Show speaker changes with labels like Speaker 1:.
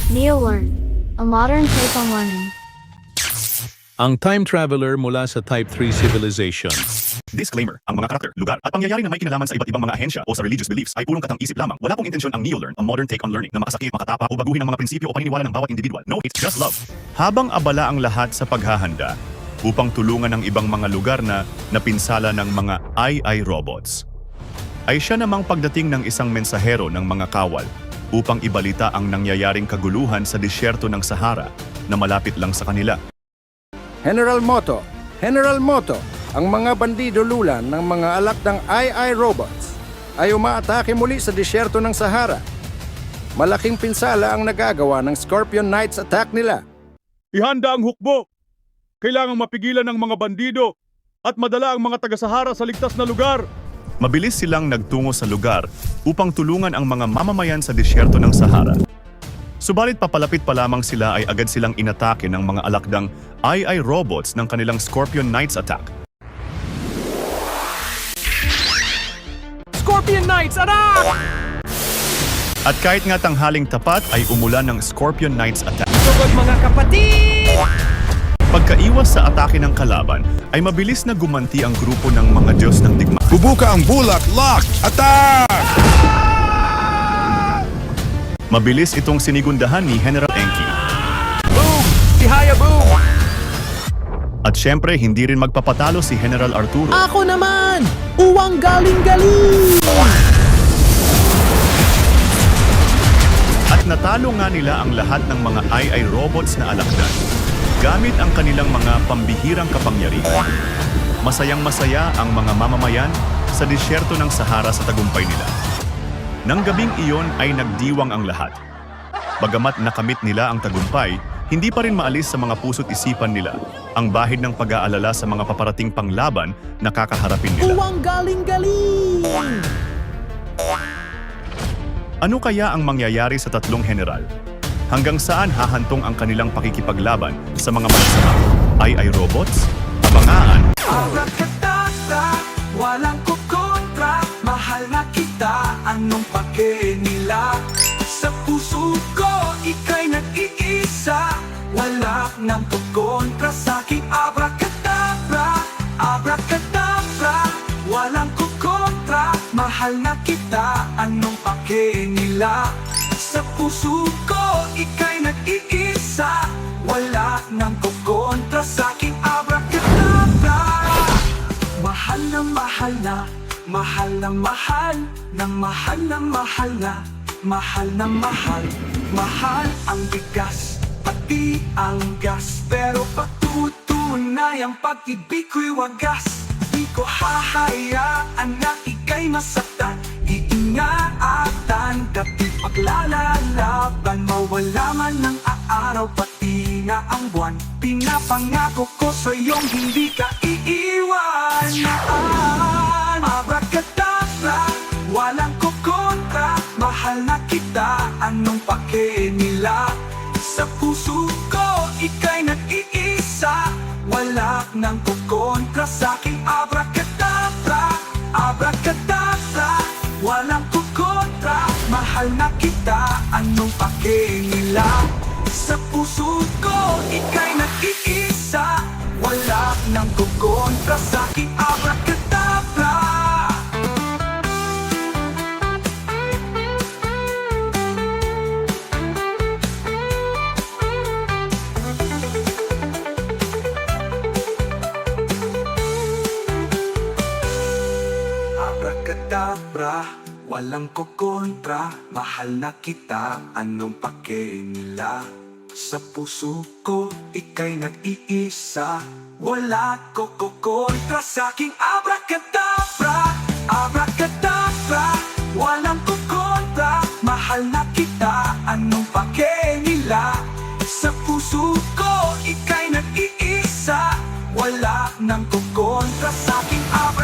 Speaker 1: NeoLearn, a modern take on learning.
Speaker 2: Ang time traveler mula sa Type 3 civilization.
Speaker 3: Disclaimer, ang mga karakter, lugar at pangyayari na may kinalaman sa iba't ibang mga ahensya o sa religious beliefs ay purong katang-isip lamang. Wala pong intensyon ang NeoLearn, a modern take on learning na makasakit, makatapa o baguhin ang mga prinsipyo o paniniwala ng bawat individual. No, it's just love. Habang abala ang lahat sa paghahanda upang tulungan ang ibang mga lugar na napinsala ng mga AI robots, ay siya namang pagdating ng isang mensahero ng mga kawal upang ibalita ang nangyayaring kaguluhan sa disyerto ng Sahara na malapit lang sa kanila.
Speaker 4: General Moto, ang mga bandido lulan ng mga alak ng AI robots ay umaatake muli sa disyerto ng Sahara. Malaking pinsala ang nagagawa ng Scorpion Knights attack nila.
Speaker 5: Ihanda ang hukbo! Kailangang mapigilan ng mga bandido at madala ang mga taga-Sahara sa ligtas na lugar.
Speaker 3: Mabilis silang nagtungo sa lugar upang tulungan ang mga mamamayan sa disyerto ng Sahara. Subalit papalapit pa lamang sila ay agad silang inatake ng mga alakdang AI robots ng kanilang Scorpion Knights attack.
Speaker 5: Scorpion Knights, attack!
Speaker 3: At kahit nga tanghaling tapat ay umulan ng Scorpion Knights attack.
Speaker 5: Sugod mga kapatid!
Speaker 3: Pagkaiwas sa atake ng kalaban, ay mabilis na gumanti ang grupo ng mga Diyos ng digmaan.
Speaker 6: Bubuka ang bulak, lock, attack!
Speaker 3: Mabilis itong sinigundahan ni General Enki.
Speaker 5: Boom! Tihaya boom!
Speaker 3: At syempre, hindi rin magpapatalo si General Arturo.
Speaker 7: Ako naman! Uwang galing-galing!
Speaker 3: At natalo nga nila ang lahat ng mga AI robots na alakdan gamit ang kanilang mga pambihirang kapangyarihan. Masayang-masaya ang mga mamamayan sa disyerto ng Sahara sa tagumpay nila. Nang gabing iyon ay nagdiwang ang lahat. Bagamat nakamit nila ang tagumpay, hindi pa rin maalis sa mga puso't isipan nila ang bahid ng pag-aalala sa mga paparating panglaban na kakaharapin nila.
Speaker 7: Uwang galing-galing!
Speaker 3: Ano kaya ang mangyayari sa tatlong general? Hanggang saan hahantong ang kanilang pakikipaglaban sa mga mansasamang AI robots? Abangaan!
Speaker 8: Abracadabra, walang kukontra, mahal na kita, anong pake nila? Sa puso ko, ika'y nag-iisa, wala nang kukontra sa'king abracadabra. Abracadabra, walang kukontra, mahal na kita, anong pake nila? Sa puso ko, ika'y nag-iisa, wala nang kukontra sa'king abracadabra. Mahal na mahal na, mahal na mahal, nang mahal na mahal na, mahal na mahal. Mahal ang bigas, pati ang gas, pero patutunay ang pag-ibig ko'y wagas. Di ko hahayaan na ika'y masaktan, iingatan, dapat paglalalaban, mawala man ng araw, pati na ang buwan. Pinapangako ko sa iyong hindi ka iiwanan. Abracadabra, walang kukontra, mahal na kita, anong pake nila? Sa puso ko, ika'y nag-iisa, wala nang kukontra sa'king abracadabra. Abracadabra, walang kukontra, mahal na kita, anong pake nila? Sa puso ko, ika'y nag-iisa, wala nang kukontra sa'king abracadabra. Abracadabra, walang kukontra, mahal na kita, anong pake nila? Sa puso ko, ika'y nag-iisa, wala ko kukontra sa'king abracadabra. Abracadabra, walang kukontra, mahal na kita, anong pake nila? Sa puso ko, ika'y nag-iisa, wala nang kukontra sa'king abracadabra.